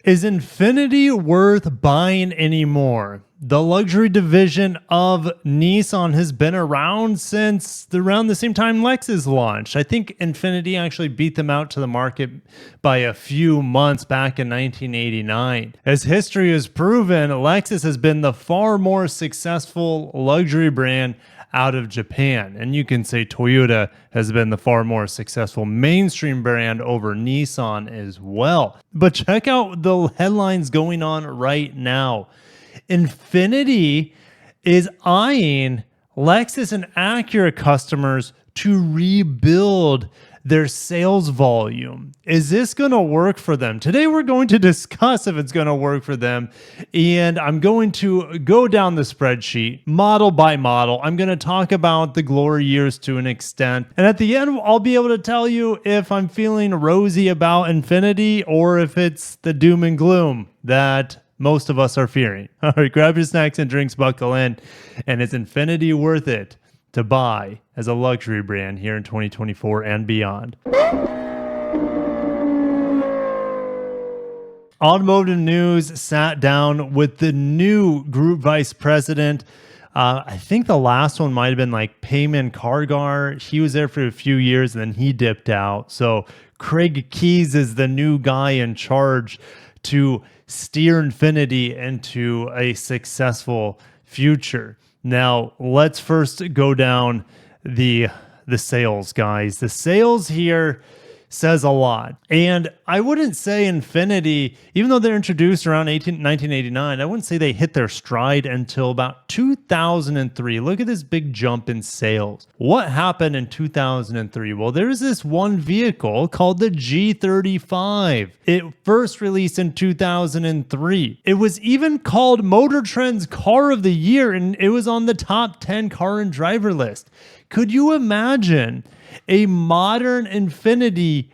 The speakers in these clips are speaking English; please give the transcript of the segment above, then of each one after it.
Is Infiniti worth buying anymore? The luxury division of Nissan has been around since around the same time Lexus launched. I think Infiniti actually beat them out to the market by a few months back in 1989. As history has proven, Lexus has been the far more successful luxury brand out of Japan. And you can say Toyota has been the far more successful mainstream brand over Nissan as well. But check out the headlines going on right now. Infiniti is eyeing Lexus and Acura customers to rebuild their sales volume. Is this going to work for them? Today, we're going to discuss if it's going to work for them. And I'm going to go down the spreadsheet model by model. I'm going to talk about the glory years to an extent. And at the end, I'll be able to tell you if I'm feeling rosy about Infiniti or if it's the doom and gloom that most of us are fearing. All right, grab your snacks and drinks, buckle in. And is Infiniti worth it to buy as a luxury brand here in 2024 and beyond? Automotive News sat down with the new group vice president. I think the last one might have been like Payman Kargar. He was there for a few years and then he dipped out. So Craig Keyes is the new guy in charge to steer Infiniti into a successful future. Now, let's first go down the sales, guys. The sales here says a lot. And I wouldn't say Infiniti, even though they're introduced around 1989, I wouldn't say they hit their stride until about 2003. Look at this big jump in sales. What happened in 2003? Well, there's this one vehicle called the G35. It first released in 2003. It was even called Motor Trend's Car of the Year, and it was on the top 10 car and driver list. Could you imagine a modern Infiniti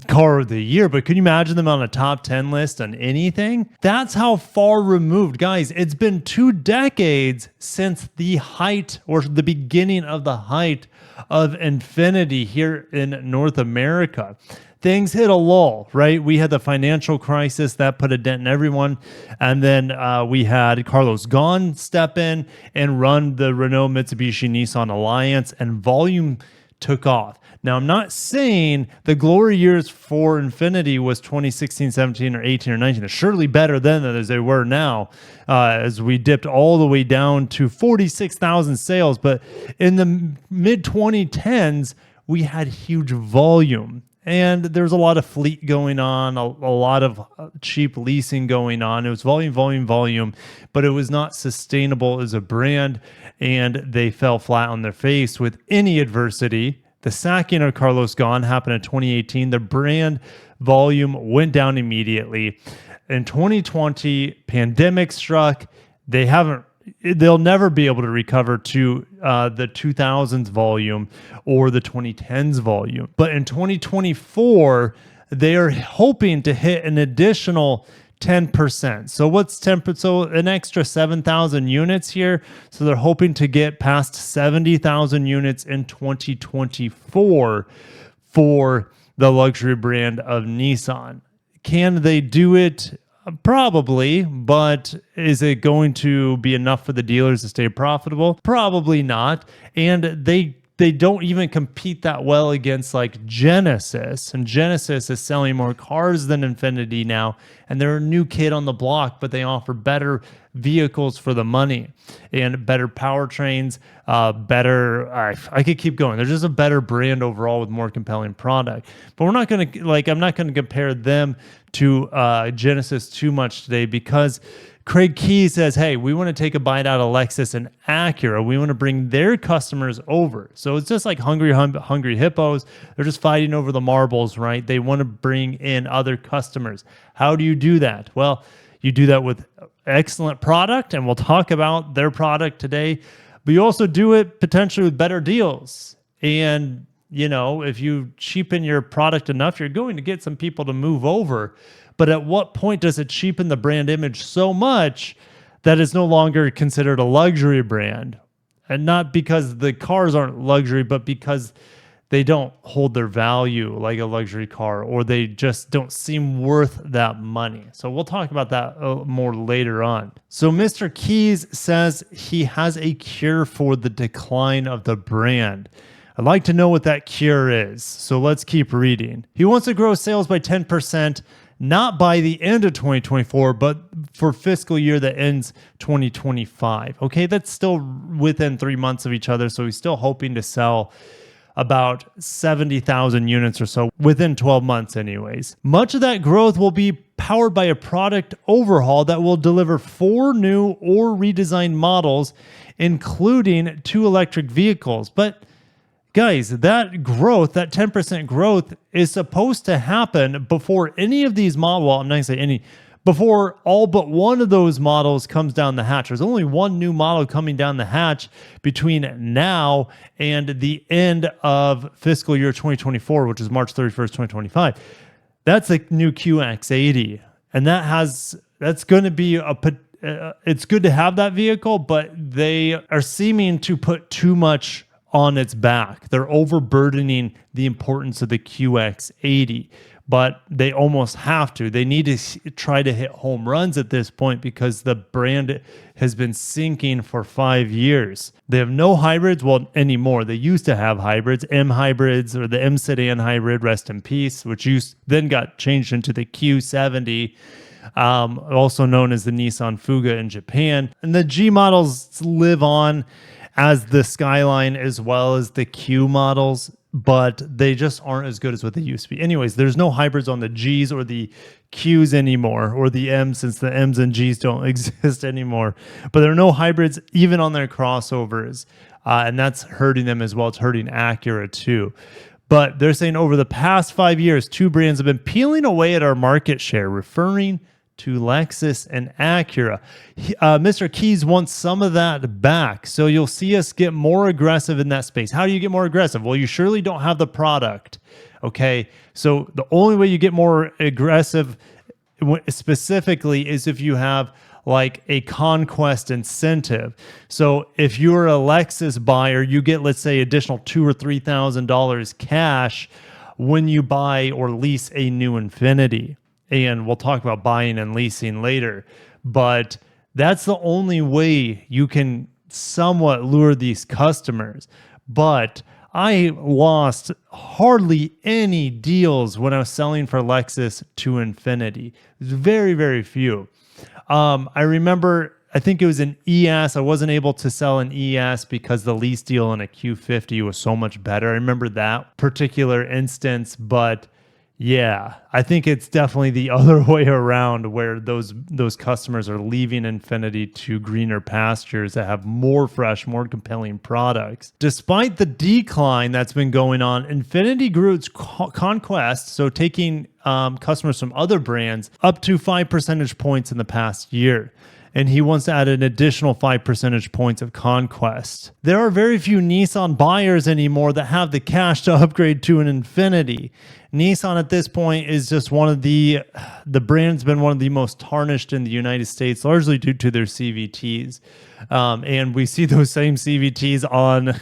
car of the year? But can you imagine them on a top 10 list on anything? That's how far removed. Guys, it's been 2 decades since the height or the beginning of the height of Infiniti here in North America. Things hit a lull, right? We had the financial crisis that put a dent in everyone. And then we had Carlos Ghosn step in and run the Renault Mitsubishi Nissan Alliance, and volume took off. Now, I'm not saying the glory years for Infiniti was 2016, 17, or 18, or 19. They're surely better then as they were now, as we dipped all the way down to 46,000 sales. But in the mid-2010s, we had huge volume. And there's a lot of fleet going on, a lot of cheap leasing going on. It was volume, but it was not sustainable as a brand, and they fell flat on their face with any adversity. The sacking of Carlos Ghosn happened in 2018. The brand volume went down immediately. In 2020, pandemic struck. They'll never be able to recover to the 2000s volume or the 2010s volume. But in 2024, they are hoping to hit an additional 10%. So what's 10%? So an extra 7,000 units here. So they're hoping to get past 70,000 units in 2024 for the luxury brand of Nissan. Can they do it? Probably, but is it going to be enough for the dealers to stay profitable? Probably not. And they don't even compete that well against like Genesis. And Genesis is selling more cars than Infiniti now. And they're a new kid on the block, but they offer better vehicles for the money and better powertrains, I could keep going. They're just a better brand overall with more compelling product. But I'm not going to compare them to Genesis too much today, because Craig Keyes says, hey, we want to take a bite out of Lexus and Acura. We want to bring their customers over. So it's just like hungry hippos. They're just fighting over the marbles, right? They want to bring in other customers. How do you do that? Well, you do that with excellent product, and we'll talk about their product today. But you also do it potentially with better deals. And, you know, if you cheapen your product enough, you're going to get some people to move over. But at what point does it cheapen the brand image so much that it's no longer considered a luxury brand? And not because the cars aren't luxury, but because they don't hold their value like a luxury car, or they just don't seem worth that money. So we'll talk about that more later on. So Mr. Keys says he has a cure for the decline of the brand. I'd like to know what that cure is. So let's keep reading. He wants to grow sales by 10%, not by the end of 2024, but for fiscal year that ends 2025. Okay, that's still within 3 months of each other. So he's still hoping to sell about 70,000 units or so within 12 months anyways. Much of that growth will be powered by a product overhaul that will deliver 4 new or redesigned models, including 2 electric vehicles. But guys, that growth, that 10% growth is supposed to happen before any of these models, well, I'm not going to say any, before all but one of those models comes down the hatch. There's only one new model coming down the hatch between now and the end of fiscal year 2024, which is March 31st, 2025. That's the new QX80. And that's going to be it's good to have that vehicle, but they are seeming to put too much on its back. They're overburdening the importance of the QX80, but they almost have to. They need to try to hit home runs at this point because the brand has been sinking for 5 years. They have no hybrids, well, anymore. They used to have hybrids, M hybrids, or the M sedan hybrid, rest in peace, which then got changed into the Q70. Also known as the Nissan Fuga in Japan. And the G models live on as the Skyline as well as the Q models, but they just aren't as good as what they used to be. Anyways, there's no hybrids on the Gs or the Qs anymore, or the Ms, since the Ms and Gs don't exist anymore. But there are no hybrids even on their crossovers, and that's hurting them as well. It's hurting Acura too. But they're saying over the past 5 years, 2 brands have been peeling away at our market share, referring to Lexus and Acura. Mr. Keys wants some of that back. So you'll see us get more aggressive in that space. How do you get more aggressive? Well, you surely don't have the product. Okay. So the only way you get more aggressive specifically is if you have like a conquest incentive. So if you're a Lexus buyer, you get, let's say, additional $2,000 or $3,000 cash when you buy or lease a new Infiniti. And we'll talk about buying and leasing later, but that's the only way you can somewhat lure these customers. But I lost hardly any deals when I was selling for Lexus to Infiniti. Very, very few. I remember, I think it was an ES. I wasn't able to sell an ES because the lease deal in a Q50 was so much better. I remember that particular instance, but yeah, I think it's definitely the other way around, where those customers are leaving Infiniti to greener pastures that have more fresh, more compelling products. Despite the decline that's been going on, Infiniti grew its conquest, so taking customers from other brands, up to 5 percentage points in the past year. And he wants to add an additional 5 percentage points of conquest. There are very few Nissan buyers anymore that have the cash to upgrade to an Infiniti. Nissan at this point is just one of the brand's been one of the most tarnished in the United States, largely due to their CVTs. And we see those same CVTs on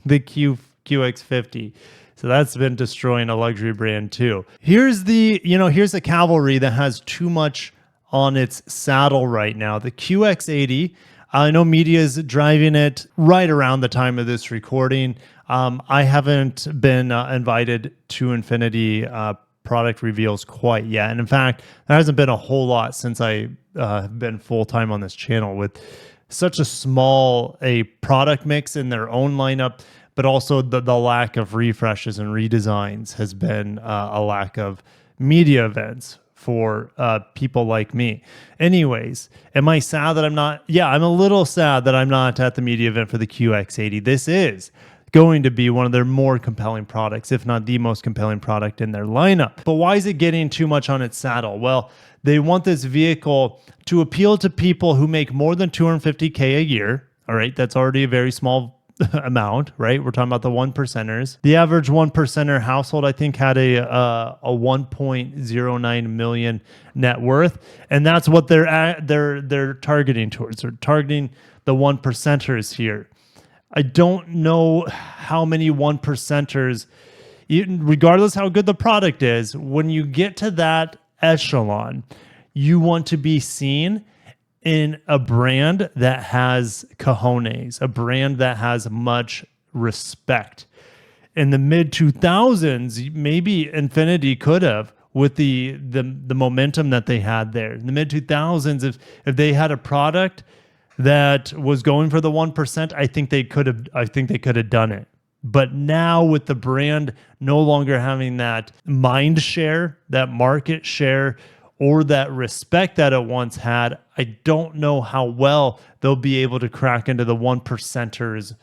the QX50. So that's been destroying a luxury brand too. Here's the cavalry that has too much on its saddle right now. The QX80, I know media is driving it right around the time of this recording. I haven't been invited to Infiniti product reveals quite yet. And in fact, there hasn't been a whole lot since I have been full-time on this channel, with such a small product mix in their own lineup, but also the lack of refreshes and redesigns has been a lack of media events for people like me. Anyways, am I sad that I'm not? Yeah, I'm a little sad that I'm not at the media event for the QX80. This is going to be one of their more compelling products, if not the most compelling product in their lineup. But why is it getting too much on its saddle? Well, they want this vehicle to appeal to people who make more than $250K a year. All right, that's already a very small amount, right? We're talking about the 1%ers. The average 1%er household, I think, had a 1.09 million net worth, and that's what they're targeting towards. They're targeting the 1%ers here. I don't know how many one percenters, regardless how good the product is, when you get to that echelon, you want to be seen in a brand that has cojones, a brand that has much respect. In the mid 2000s, maybe Infiniti could have, with the momentum that they had there. In the mid 2000s, if they had a product that was going for the 1%, I think they could have done it. But now with the brand no longer having that mind share, that market share, or that respect that it once had, I don't know how well they'll be able to crack into the 1%ers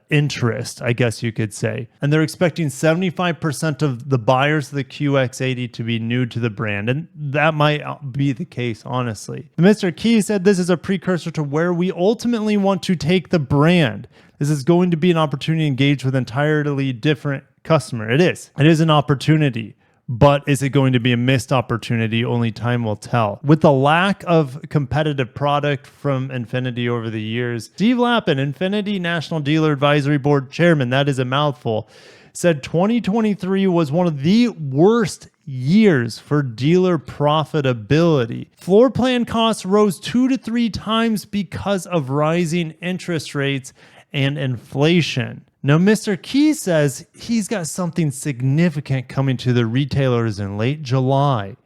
interest, I guess you could say. And they're expecting 75% of the buyers of the QX80 to be new to the brand. And that might be the case, honestly. Mr. Key said this is a precursor to where we ultimately want to take the brand. This is going to be an opportunity to engage with an entirely different customer. It is. It is an opportunity. But is it going to be a missed opportunity? Only time will tell. With the lack of competitive product from Infiniti over the years, Steve Lappin, Infiniti National Dealer Advisory Board Chairman, that is a mouthful, said 2023 was one of the worst years for dealer profitability. Floor plan costs rose 2 to 3 times because of rising interest rates and inflation. Now, Mr. Key says he's got something significant coming to the retailers in late July.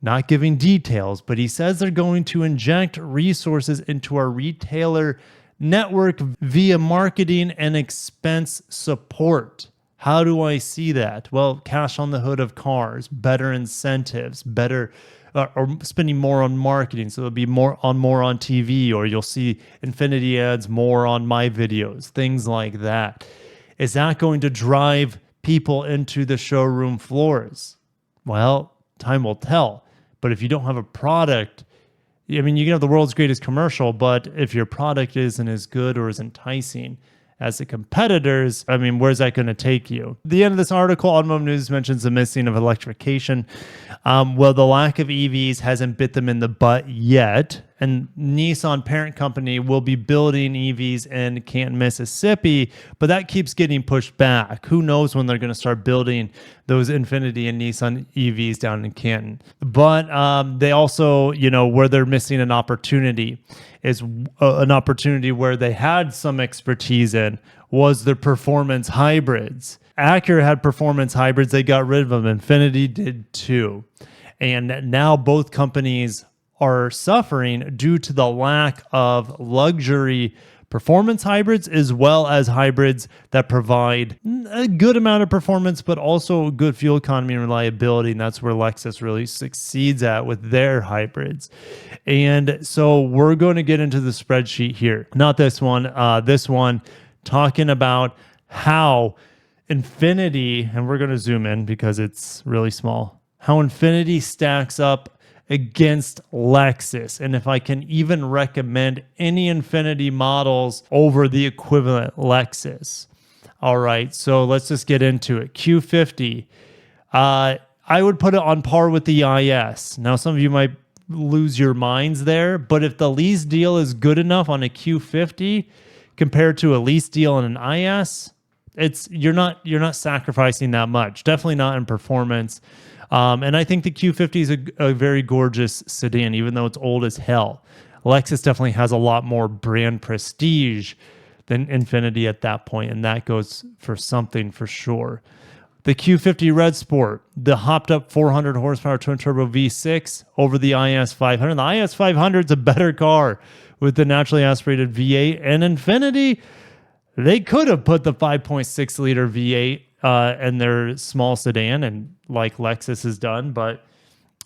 Not giving details, but he says they're going to inject resources into our retailer network via marketing and expense support. How do I see that? Well, cash on the hood of cars, better incentives, better or spending more on marketing. So it'll be more on TV, or you'll see Infiniti ads more on my videos, things like that. Is that going to drive people into the showroom floors? Well, time will tell. But if you don't have a product, I mean, you can have the world's greatest commercial, but if your product isn't as good or as enticing as the competitors, I mean, where's that going to take you? At the end of this article, Automotive News mentions the missing of electrification. Well, the lack of EVs hasn't bit them in the butt yet. And Nissan parent company will be building EVs in Canton, Mississippi, but that keeps getting pushed back. Who knows when they're going to start building those Infiniti and Nissan EVs down in Canton. But they also, where they're missing an opportunity is an opportunity where they had some expertise in was the performance hybrids. Acura had performance hybrids. They got rid of them. Infiniti did too. And now both companies are suffering due to the lack of luxury performance hybrids, as well as hybrids that provide a good amount of performance, but also good fuel economy and reliability. And that's where Lexus really succeeds at with their hybrids. And so we're going to get into the spreadsheet here. Not this one. This one talking about how Infiniti, and we're going to zoom in because it's really small, how Infiniti stacks up against Lexus, and if I can even recommend any Infiniti models over the equivalent Lexus. All right, so let's just get into it. Q50, I would put it on par with the IS. Now, some of you might lose your minds there, but if the lease deal is good enough on a Q50 compared to a lease deal on an IS, you're not sacrificing that much. Definitely not in performance. And I think the Q50 is a very gorgeous sedan, even though it's old as hell. Lexus definitely has a lot more brand prestige than Infiniti at that point, and that goes for something for sure. The Q50 Red Sport, the hopped up 400 horsepower twin turbo V6 over the IS 500. The IS 500 is a better car with the naturally aspirated V8, and Infiniti, they could have put the 5.6 liter V8 in their small sedan, and like Lexus has done, but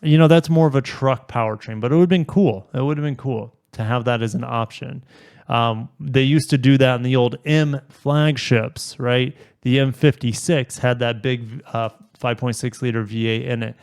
that's more of a truck powertrain. But it would have been cool. It would have been cool to have that as an option. They used to do that in the old M flagships, right? The M56 had that big 5.6 liter V8 in it,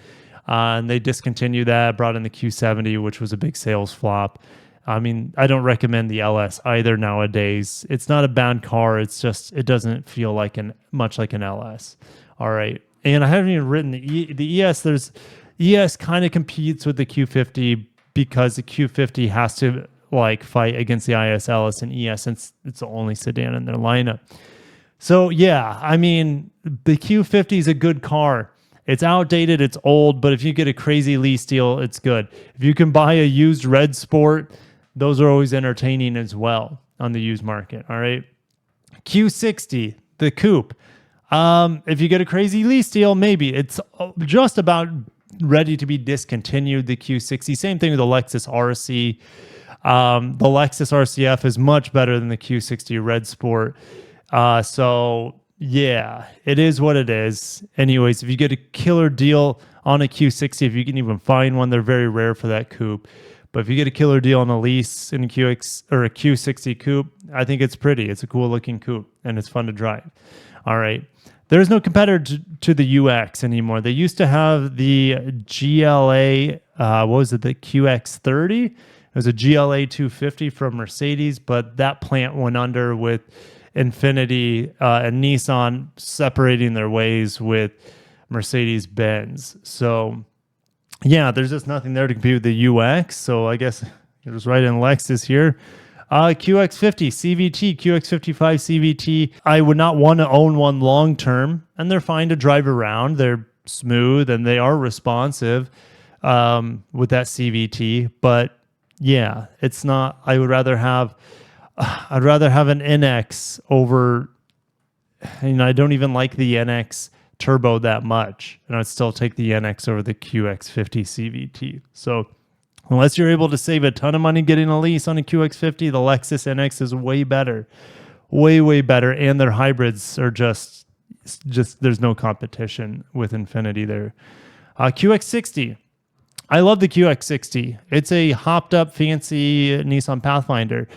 and they discontinued that, brought in the Q70, which was a big sales flop. I mean, I don't recommend the LS either nowadays. It's not a bad car. It's just, it doesn't feel like much like an LS. All right. And I haven't even written the ES. ES kind of competes with the Q50 because the Q50 has to like fight against the IS, LS, and ES since it's the only sedan in their lineup. So yeah, I mean, the Q50 is a good car. It's outdated, it's old, but if you get a crazy lease deal, it's good. If you can buy a used Red Sport, those are always entertaining as well on the used market. All right. Q60, the coupe. If you get a crazy lease deal, maybe it's just about ready to be discontinued. The Q60, same thing with the Lexus RC. The Lexus RCF is much better than the Q60 Red Sport. So yeah, it is what it is. Anyways, if you get a killer deal on a Q60, if you can even find one, they're very rare for that coupe. But if you get a killer deal on a lease in a QX or a Q60 coupe, I think it's pretty. It's a cool looking coupe and it's fun to drive. All right. There's no competitor to the UX anymore. They used to have the GLA, what was it, the QX30? It was a GLA 250 from Mercedes, but that plant went under with Infiniti and Nissan separating their ways with Mercedes-Benz. So yeah, there's just nothing there to compete with the UX. So I guess it was right in Lexus here. QX50 CVT, QX55 CVT. I would not want to own one long term, and they're fine to drive around. They're smooth and they are responsive with that CVT. But yeah, it's not. I'd rather have an NX over. I don't even like the NX turbo that much, and I'd still take the NX over the QX50 CVT. So unless you're able to save a ton of money getting a lease on a QX50, the Lexus NX is way better, way better, and their hybrids are just there's no competition with Infiniti there. QX60, I love the QX60. It's a hopped up fancy Nissan Pathfinder.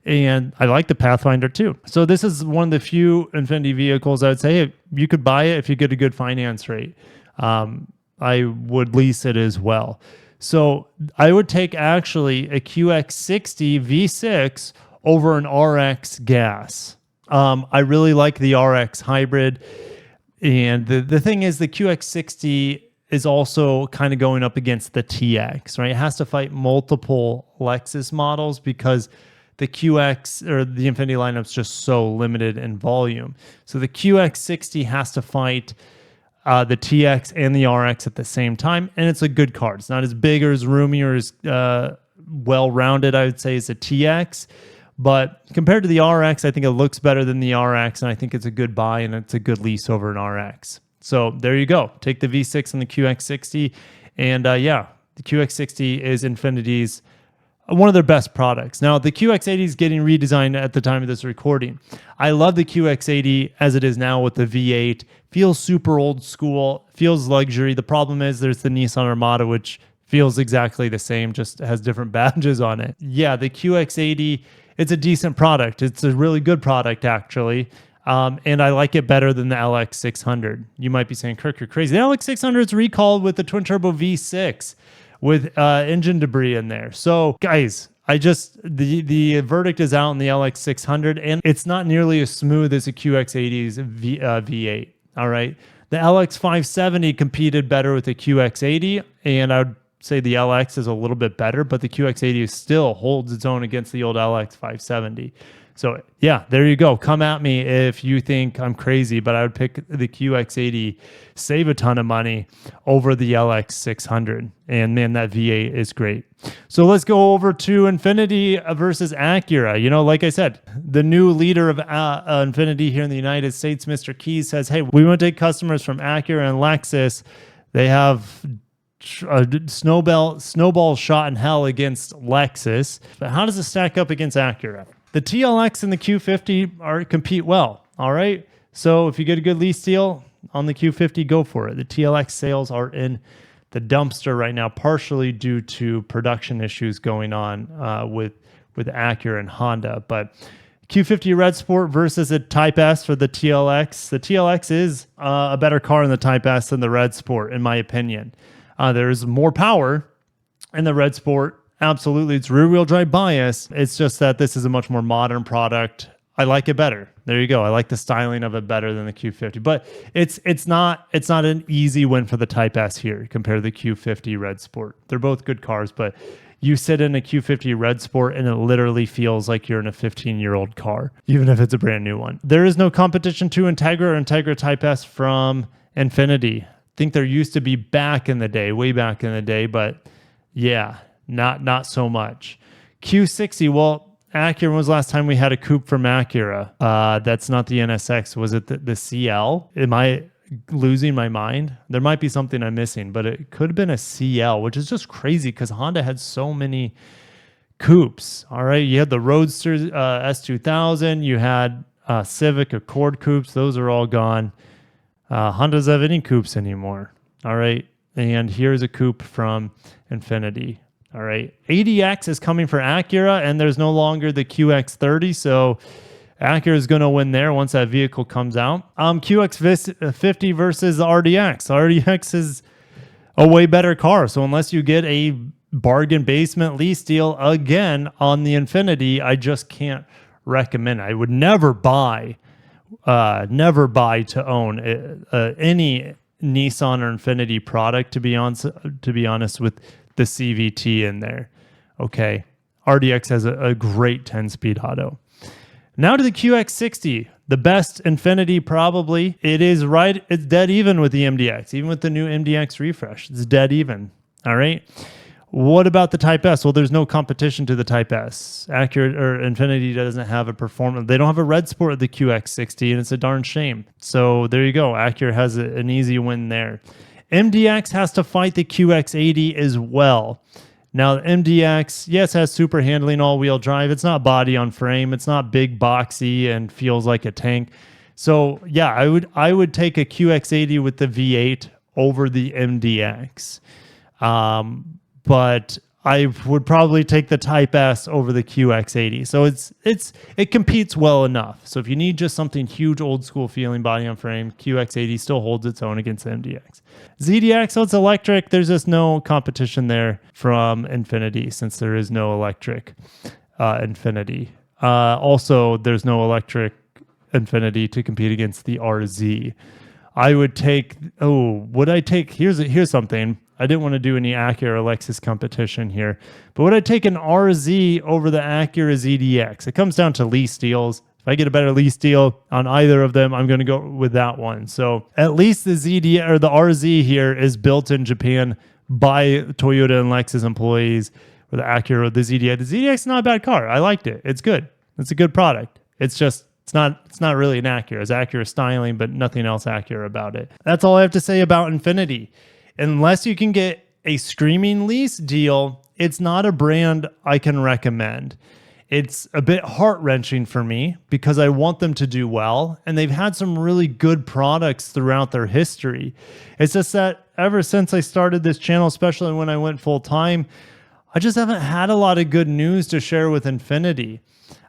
And I like the Pathfinder too. So this is one of the few Infiniti vehicles I would say hey, you could buy it if you get a good finance rate. I would lease it as well. So I would take actually a QX60 V6 over an RX gas. I really like the RX hybrid. And the thing is the QX60 is also kind of going up against the TX, right? It has to fight multiple Lexus models because the QX or the Infiniti lineup is just so limited in volume. So the QX60 has to fight the TX and the RX at the same time, and it's a good car. It's not as big or as roomy or as well-rounded, I would say, as a TX. But compared to the RX, I think it looks better than the RX, and I think it's a good buy, and it's a good lease over an RX. So there you go. Take the V6 and the QX60, and yeah, the QX60 is Infiniti's one of their best products. Now, the QX80 is getting redesigned at the time of this recording. I love the QX80 as it is now with the V8. Feels super old school, feels luxury. The problem is there's the Nissan Armada, which feels exactly the same, just has different badges on it. Yeah, the QX80, it's a decent product. It's a really good product, actually. And I like it better than the LX600. You might be saying, Kirk, you're crazy. The LX600 is recalled with the twin-turbo V6. With engine debris in there. So guys, the verdict is out on the LX600 and it's not nearly as smooth as a QX80's V8. All right. The LX570 competed better with the QX80 and I would say the LX is a little bit better, but the QX80 still holds its own against the old LX570. So yeah, there you go. Come at me if you think I'm crazy, but I would pick the QX80, save a ton of money over the LX600. And man, that V8 is great. So let's go over to Infiniti versus Acura. Like I said, the new leader of Infiniti here in the United States, Mr. Keys, says, hey, we want to take customers from Acura and Lexus. They have a snowball shot in hell against Lexus. But how does it stack up against Acura? The TLX and the Q50 compete well, all right? So if you get a good lease deal on the Q50, go for it. The TLX sales are in the dumpster right now, partially due to production issues going on with Acura and Honda. But Q50 Red Sport versus a Type S for the TLX. The TLX is a better car in the Type S than the Red Sport, in my opinion. There's more power in the Red Sport. Absolutely, it's rear-wheel drive bias. It's just that this is a much more modern product. I like it better. There you go. I like the styling of it better than the Q50. But it's not an easy win for the Type S here compared to the Q50 Red Sport. They're both good cars, but You sit in a Q50 Red Sport and it literally feels like you're in a 15-year-old car, even if it's a brand new one. There is no competition to Integra or Integra Type S from Infiniti. I think there used to be back in the day, way back in the day, but yeah, not so much. Q60, well, Acura, when was the last time we had a coupe from Acura? That's not the NSX. Was it the CL? Am I losing my mind? There might be something I'm missing, but it could have been a CL, which is just crazy because Honda had so many coupes. All right, you had the Roadster S2000, you had Civic Accord coupes. Those are all gone. Honda doesn't have any coupes anymore. All right, and here's a coupe from Infiniti. All right, ADX is coming for Acura, and there's no longer the QX30, so Acura is going to win there once that vehicle comes out. QX50 versus the RDX. RDX is a way better car, so unless you get a bargain basement lease deal again on the Infiniti, I just can't recommend it. I would never buy to own any Nissan or Infiniti product, to be honest, with the CVT in there. Okay, RDX has a great 10-speed auto. Now to the QX60, the best Infiniti probably. It's dead even with the MDX, even with the new MDX refresh. It's dead even. All right. What about the Type S? Well, there's no competition to the Type S. Acura or Infiniti doesn't have a performance. They don't have a red sport of the QX60, and it's a darn shame. So there you go. Acura has an easy win there. MDX has to fight the QX80 as well. Now, the MDX, yes, has super handling, all-wheel drive. It's not body on frame. It's not big, boxy, and feels like a tank. So, yeah, I would take a QX80 with the V8 over the MDX. But I would probably take the Type S over the QX80. So it competes well enough. So if you need just something huge, old school feeling, body on frame, QX80 still holds its own against the MDX. ZDX, so it's electric. There's just no competition there from Infiniti since there is no electric Infiniti. Also, there's no electric Infiniti to compete against the RZ. I would take, here's something. I didn't want to do any Acura or Lexus competition here, but would I take an RZ over the Acura ZDX? It comes down to lease deals. If I get a better lease deal on either of them, I'm going to go with that one. So at least the ZDX or the RZ here is built in Japan by Toyota and Lexus employees. Or the Acura or the ZDX. The ZDX is not a bad car. I liked it. It's good. It's a good product. It's not really an Acura. It's Acura styling, but nothing else Acura about it. That's all I have to say about Infiniti. Unless you can get a screaming lease deal, it's not a brand I can recommend. It's a bit heart-wrenching for me because I want them to do well, and they've had some really good products throughout their history. It's just that ever since I started this channel, especially when I went full-time, I just haven't had a lot of good news to share with Infiniti.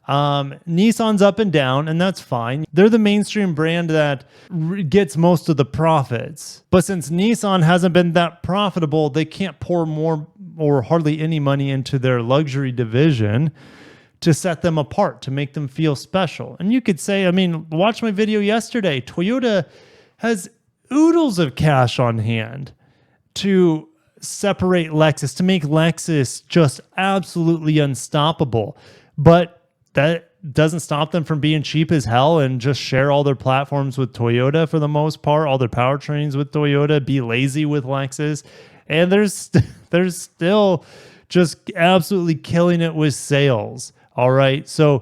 Nissan's up and down, and that's fine. They're the mainstream brand that gets most of the profits. But since Nissan hasn't been that profitable, they can't pour more or hardly any money into their luxury division to set them apart, to make them feel special. And you could say, watch my video yesterday. Toyota has oodles of cash on hand to separate Lexus, to make Lexus just absolutely unstoppable. But that doesn't stop them from being cheap as hell and just share all their platforms with Toyota for the most part, all their powertrains with Toyota, be lazy with Lexus. And they're still just absolutely killing it with sales. All right. So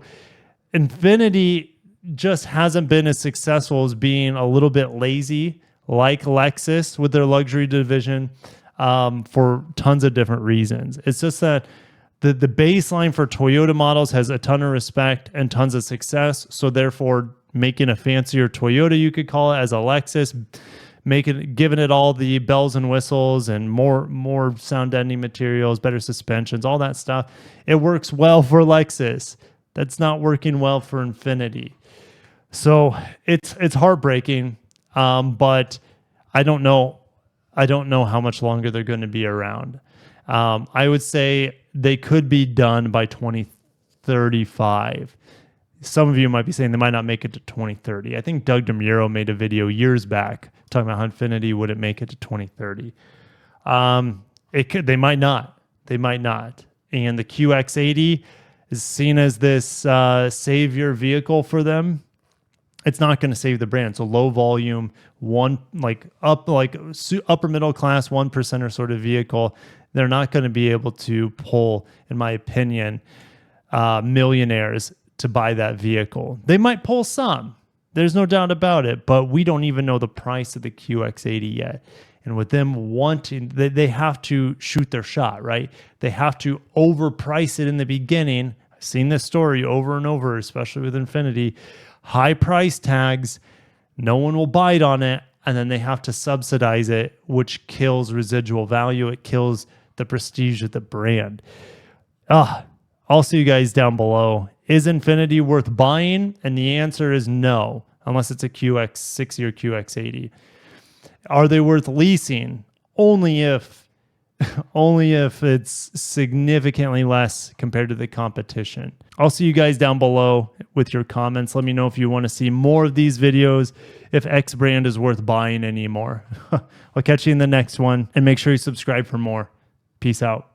Infiniti just hasn't been as successful as being a little bit lazy like Lexus with their luxury division for tons of different reasons. It's just that the baseline for Toyota models has a ton of respect and tons of success. So therefore, making a fancier Toyota, you could call it, as a Lexus, giving it all the bells and whistles and more sound deadening materials, better suspensions, all that stuff. It works well for Lexus. That's not working well for Infiniti. So it's heartbreaking, but I don't know how much longer they're going to be around. I would say they could be done by 2035. Some of you might be saying they might not make it to 2030. I think Doug DeMuro made a video years back talking about how Infiniti wouldn't make it to 2030. They might not. They might not. and the QX80 is seen as this savior vehicle for them, it's not going to save the brand. So low volume, upper middle class 1% sort of vehicle, they're not going to be able to pull, in my opinion, millionaires to buy that vehicle. They might pull some. There's no doubt about it, but we don't even know the price of the QX80 yet. And with them wanting, they have to shoot their shot, right? They have to overprice it in the beginning. I've seen this story over and over, especially with Infiniti. High price tags, no one will bite on it, and then they have to subsidize it, which kills residual value. It kills the prestige of the brand. I'll see you guys down below. Is Infiniti worth buying? And the answer is no, unless it's a QX60 or QX80. Are they worth leasing? Only if it's significantly less compared to the competition. I'll see you guys down below with your comments. Let me know if you want to see more of these videos, if X brand is worth buying anymore. I'll catch you in the next one, and make sure you subscribe for more. Peace out.